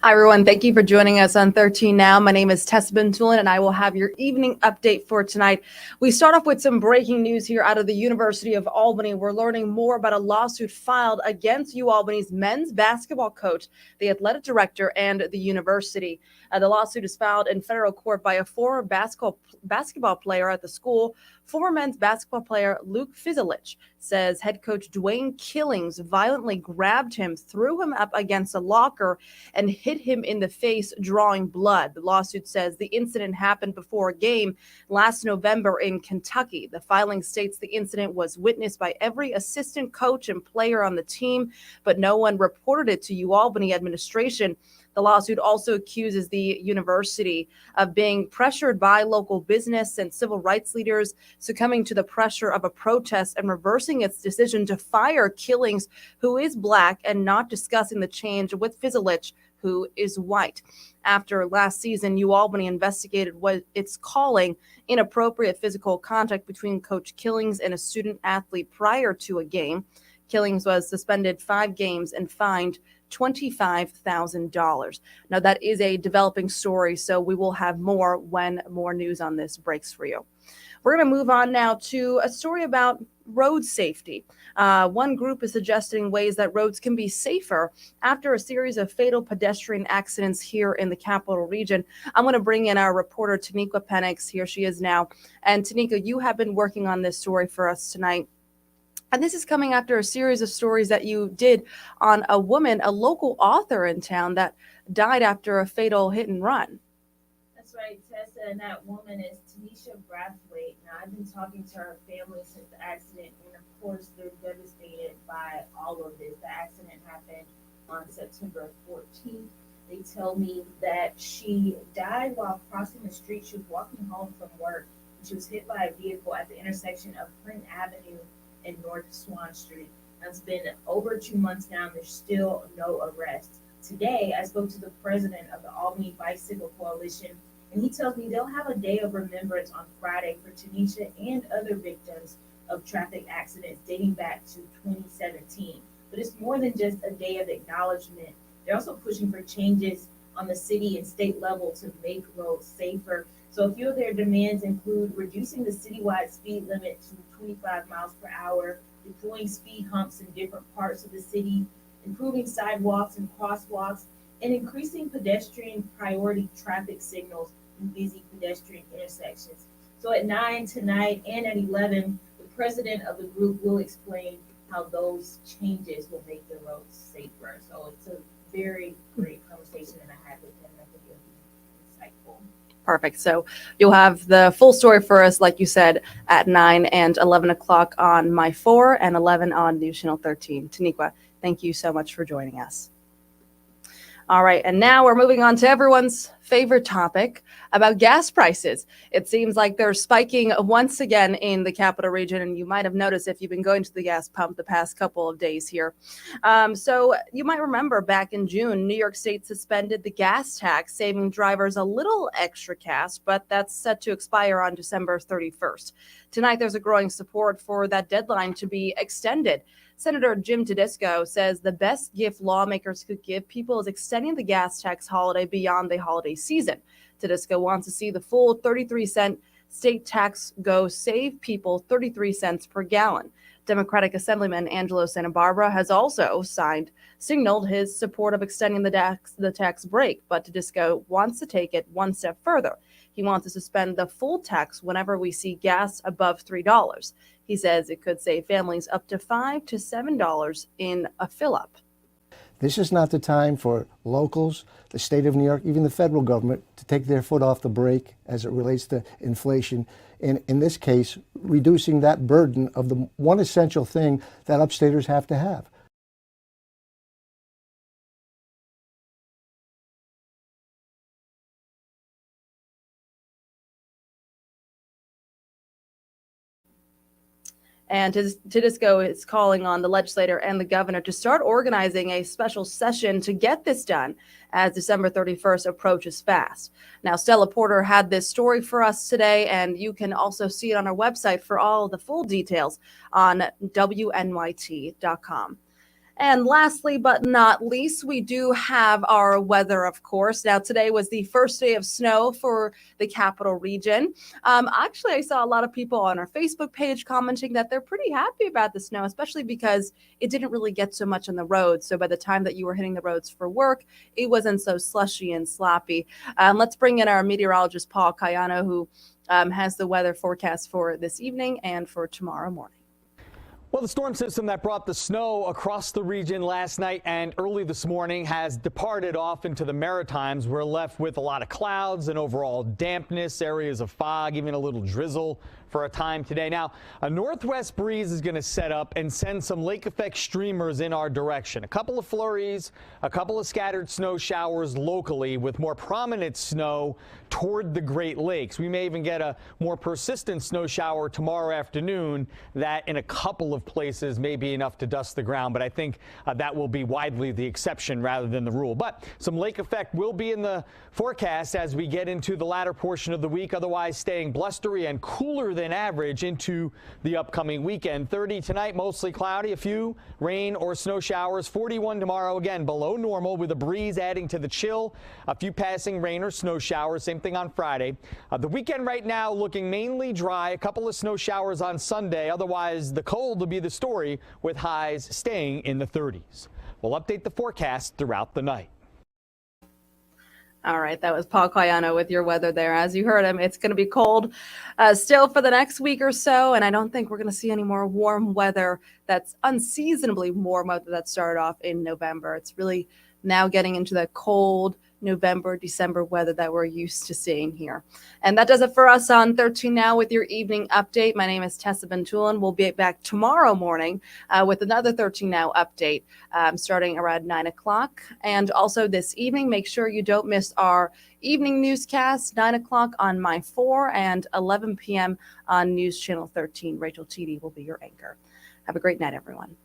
Hi, everyone. Thank you for joining us on 13 Now. My name is Tessa Bentulan, and I will have your evening update for tonight. We start off with some breaking news here out of the University of Albany. We're learning more about a lawsuit filed against UAlbany's men's basketball coach, the athletic director, and the university. The lawsuit is filed in federal court by a former basketball player at the school. Former men's basketball player Luke Fizelich says head coach Dwayne Killings violently grabbed him, threw him up against a locker, and hit him in the face, drawing blood. The lawsuit says the incident happened before a game last November in Kentucky. The filing states the incident was witnessed by every assistant coach and player on the team, but no one reported it to UAlbany administration. The lawsuit also accuses the university of being pressured by local business and civil rights leaders, succumbing to the pressure of a protest and reversing its decision to fire Killings, who is black, and not discussing the change with Fizelich, who is white. After last season, UAlbany investigated what it's calling inappropriate physical contact between Coach Killings and a student athlete prior to a game. Killings was suspended 5 games and fined $25,000. Now, that is a developing story, so we will have more when more news on this breaks for you. We're going to move on now to a story about road safety. One group is suggesting ways that roads can be safer after a series of fatal pedestrian accidents here in the capital region. I'm going to bring in our reporter, Tanika Penix. Here she is now. And Tanika, you have been working on this story for us tonight. And this is coming after a series of stories that you did on a woman, a local author in town that died after a fatal hit and run. That's right, Tessa, and that woman is Tanisha Brathwaite. Now, I've been talking to her family since the accident, and of course, they're devastated by all of this. The accident happened on September 14th. They tell me that she died while crossing the street. She was walking home from work, and she was hit by a vehicle at the intersection of Clinton Avenue and North Swan Street. Now, it's been over 2 months now, and there's still no arrest. Today, I spoke to the president of the Albany Bicycle Coalition, and he tells me they'll have a day of remembrance on Friday for Tanisha and other victims of traffic accidents dating back to 2017. But it's more than just a day of acknowledgement. They're also pushing for changes on the city and state level to make roads safer. So a few of their demands include reducing the citywide speed limit to 25 miles per hour, deploying speed humps in different parts of the city, improving sidewalks and crosswalks, and increasing pedestrian priority traffic signals in busy pedestrian intersections. So at 9 tonight and at 11, the president of the group will explain how those changes will make the roads safer. So it's a very great conversation that I had with him. I think it'll be insightful. Perfect. So you'll have the full story for us, like you said, at 9 and 11 o'clock on My 4 and 11 on NewsChannel 13. Tanika, thank you so much for joining us. All right, and now we're moving on to everyone's favorite topic about gas prices. It seems like they're spiking once again in the capital region, and you might have noticed if you've been going to the gas pump the past couple of days here. So you might remember back in June, New York State suspended the gas tax, saving drivers a little extra cash, but that's set to expire on December 31st. Tonight, there's a growing support for that deadline to be extended. Senator Jim Tedisco says the best gift lawmakers could give people is extending the gas tax holiday beyond the holiday season. Tedisco wants to see the full 33-cent state tax go, save people 33 cents per gallon. Democratic Assemblyman Angelo Santa Barbara has also signaled his support of extending the tax break, but Tedisco wants to take it one step further. He wants to suspend the full tax whenever we see gas above $3. He says it could save families up to $5 to $7 in a fill-up. This is not the time for locals, the state of New York, even the federal government to take their foot off the brake as it relates to inflation. And in this case, reducing that burden of the one essential thing that upstaters have to have. And Tedisco is calling on the legislator and the governor to start organizing a special session to get this done as December 31st approaches fast. Now, Stella Porter had this story for us today, and you can also see it on our website for all the full details on WNYT.com. And lastly, but not least, we do have our weather, of course. Now, today was the first day of snow for the capital region. Actually, I saw a lot of people on our Facebook page commenting that they're pretty happy about the snow, especially because it didn't really get so much on the roads. So by the time that you were hitting the roads for work, it wasn't so slushy and sloppy. Let's bring in our meteorologist, Paul Cayano, who has the weather forecast for this evening and for tomorrow morning. Well, the storm system that brought the snow across the region last night and early this morning has departed off into the Maritimes. We're left with a lot of clouds and overall dampness, areas of fog, even a little drizzle for a time today. Now, a northwest breeze is going to set up and send some lake effect streamers in our direction. A couple of flurries, a couple of scattered snow showers locally with more prominent snow toward the Great Lakes. We may even get a more persistent snow shower tomorrow afternoon that in a couple of places may be enough to dust the ground, but I think that will be widely the exception rather than the rule. But some lake effect will be in the forecast as we get into the latter portion of the week, otherwise staying blustery and cooler than average into the upcoming weekend. 30 tonight, mostly cloudy, a few rain or snow showers. 41 tomorrow, again below normal with a breeze adding to the chill. A few passing rain or snow showers, same thing on Friday. The weekend right now looking mainly dry, a couple of snow showers on Sunday. Otherwise, the cold will be the story with highs staying in the 30s. We'll update the forecast throughout the night. All right, that was Paul Cayano with your weather there. As you heard him, it's going to be cold still for the next week or so, and I don't think we're going to see any more warm weather that's unseasonably warm weather that started off in November. It's really now getting into the cold November, December weather that we're used to seeing here. And that does it for us on 13 Now with your evening update. My name is Tessa Bentulan. We'll be back tomorrow morning with another 13 Now update starting around 9 o'clock. And also this evening, make sure you don't miss our evening newscast, 9 o'clock on My 4 and 11 p.m. on News Channel 13. Rachel Teedy will be your anchor. Have a great night, everyone.